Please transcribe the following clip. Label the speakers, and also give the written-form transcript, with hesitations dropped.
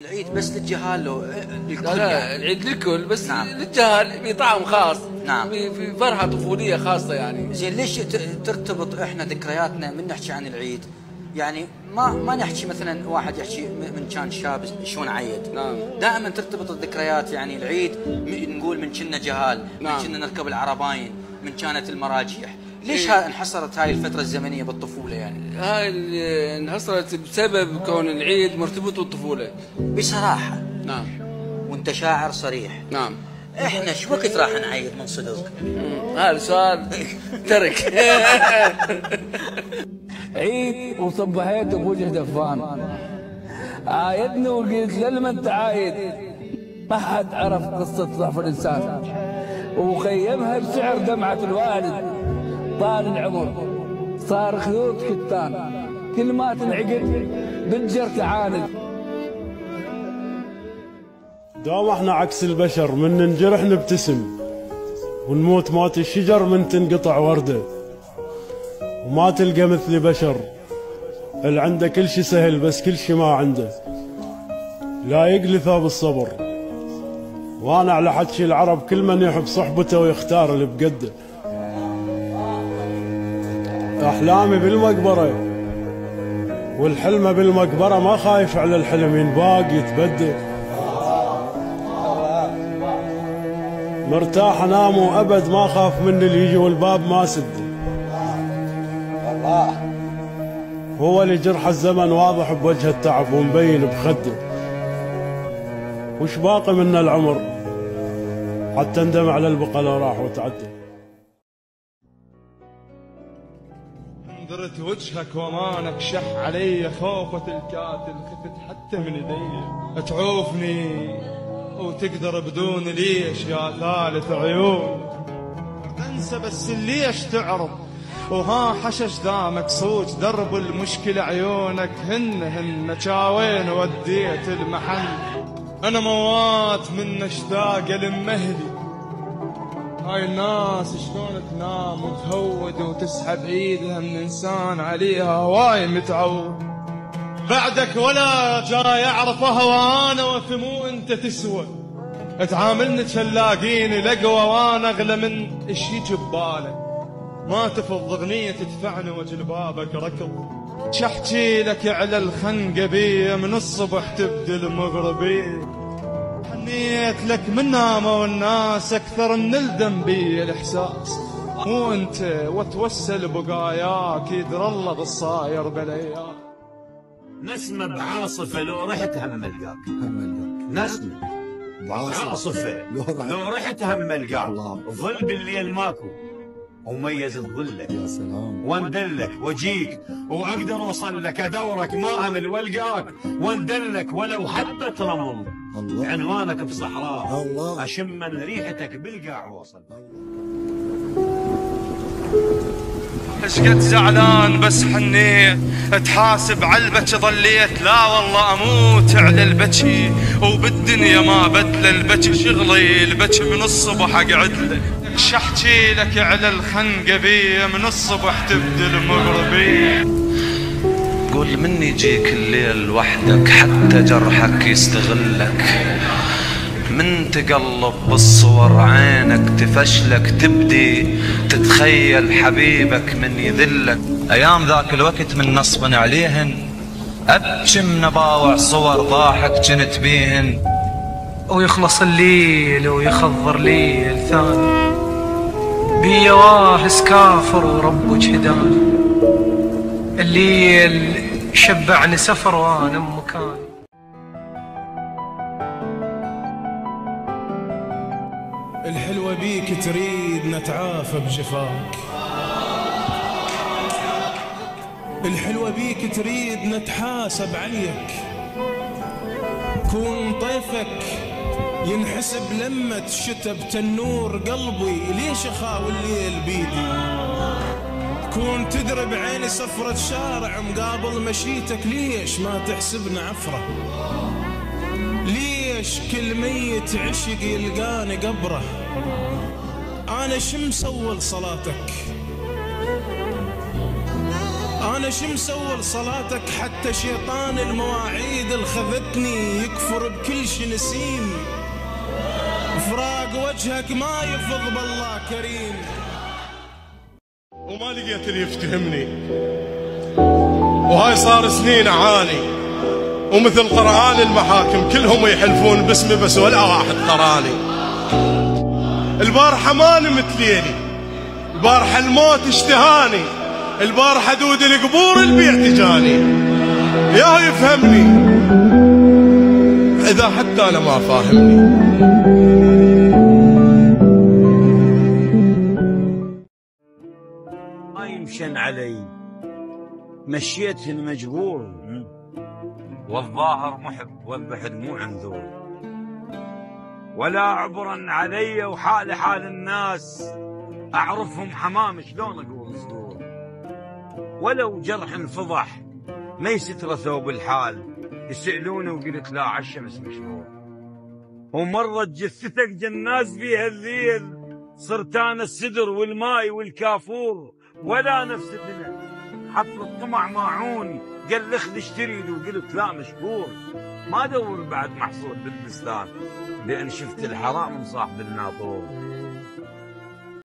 Speaker 1: العيد بس للجهال للكل
Speaker 2: لا العيد للكل بس نعم. للجهال بطعم خاص.
Speaker 1: نعم.
Speaker 2: في فرحة طفولية خاصة يعني.
Speaker 1: زين ليش ترتبط احنا ذكرياتنا من نحكي عن العيد؟ يعني ما نحكي مثلا واحد يحكي من كان شاب شلون عيد.
Speaker 2: نعم.
Speaker 1: دائما ترتبط الذكريات، يعني العيد نقول من كنا جهال،
Speaker 2: نعم.
Speaker 1: من كنا نركب العرباين، من كانت المراجيح. ليش انحصرت هاي الفترة الزمنية بالطفولة يعني؟
Speaker 2: هاي انحصرت بسبب كون العيد مرتبط بالطفولة.
Speaker 1: بصراحة.
Speaker 2: نعم.
Speaker 1: وانت شاعر صريح.
Speaker 2: نعم.
Speaker 1: احنا شو وقت راح نعيد من صدق؟
Speaker 2: هذا سؤال ترك.
Speaker 3: عيد وصبحت بوجه دفان، عايدني وقلت لما انت عايد. ما حد عرف قصة ضعف الإنسان وخيمها بسعر دمعة الوالد. طال العمر صار خيوط كتان، كل ما تنعقد بنجر تعاند.
Speaker 4: دوام احنا عكس البشر، من ننجرح نبتسم ونموت موت الشجر من تنقطع ورده. وما تلقى مثل بشر اللي عنده كل شي سهل بس كل شي ما عنده، لا يقلي ثوب الصبر. وانا على حكي العرب كل من يحب صحبته ويختار اللي بقده. احلامي بالمقبره والحلمه بالمقبره، ما خايف على الحلم ينباق يتبدل. مرتاح انام وابد ما خاف من اللي يجي والباب ما سد. هو اللي جرح الزمن واضح بوجه التعب ومبين بخده. وش باقي منا العمر حتى ندم على البقى لو راح وتعدى.
Speaker 5: نظرت وجهك ومانك شح علي، خوفة الكاتل خفت حتى من ايدي. تعوفني وتقدر بدون ليش يا ثالث عيون. انسى بس ليش تعرض وها حشش ذا مكسوج درب المشكلة عيونك. هن مشاوين وديت المحل. انا موات من اشتاق لمهلي. هاي الناس شلون تنام وتهود وتسحب ايدها من انسان عليها هواي متعود. بعدك ولا جاي اعرفها وانا وثمو انت تسوى. تعاملني تلاقيني لقوى وانا اغلى من ايش يجي ببالك. ما تفض اغنية تدفعني وجلبابك ركض. شحكي لك على الخنقة بي من الصبح تبدي المغربي. حنيت لك من ناموا الناس اكثر من الدم بي الاحساس. مو انت وتوسل بقاياك يدر الله بالصاير بالايام.
Speaker 6: نسمة بعاصفة لو رحت هم ملقاك. نسمة بعاصفة لو رحت هم ملقاك. ظل بالليل ماكو وميز تظلك. يا سلام. واندلك واجيك واقدر اوصل لك ادورك ما امل والقاك واندلك ولو حبة رمل. الله. عنوانك بصحراء. الله. اشم من ريحتك بالقاع وصل.
Speaker 5: اشقد زعلان بس حنيت تحاسب علبك ظليت. لا والله اموت على البكي وبالدنيا ما بدل البكي. شغلي البكي من الصبح اقعد لك. شحكي لك على الخنقه بي من الصبح تبدي المغربي.
Speaker 7: قول من يجيك الليل وحدك حتى جرحك يستغلك. من تقلب بالصور عينك تفشلك تبدي تتخيل حبيبك من يذلك. ايام ذاك الوقت من نصب عليهن ابكي من اباوع صور ضاحك جنت بيهن.
Speaker 8: ويخلص الليل ويخضر ليل ثاني بيا واهس كافر وربك هداني. الليل شبعني سفر وانا بمكاني.
Speaker 9: الحلوة بيك تريد نتعافى بجفاك. الحلوة بيك تريد نتحاسب عليك. كون طيفك ينحسب لمة شتى بتنور قلبي. ليش اخاوي الليل بيدي؟ كون تدري بعيني صفرة شارع مقابل مشيتك. ليش ما تحسبنا عفرة؟ ليش كل ميت عشق يلقاني قبره؟ انا شو مسول صلاتك؟ وانا شمسول صلاتك حتى شيطان المواعيد الخذتني يكفر بكل شي نسيم. فراق وجهك ما يفض بالله كريم.
Speaker 5: وما لقيت اللي يفتهمني، وهاي صار سنين اعاني، ومثل قرآن المحاكم كلهم يحلفون باسمي بس ولا واحد قراني. البارحة ما نمت ليلي، البارحة الموت اشتهاني، البارحة دود القبور البيت جاني. يا يفهمني إذا حتى أنا ما فاهمني.
Speaker 6: ما يمشن علي مشيت المجبور، والظاهر محب والبحر مو عنذور. ولا عبرا علي وحال حال الناس، أعرفهم حمام شلون أقول صدور. ولو جرح انفضح ما يستر ثوب الحال، يسألوني وقلت لا عالشمس مشهور. ومرت جثتك جناز فيها الليل، صرت أنا السدر والماي والكافور. ولا نفس الدنيا حط الطمع ماعون، قال لي خذ اشتري لي وقلت لا مشكور. ما ادور بعد محصول بالبستان، لان شفت الحرام مصاحب الناطور.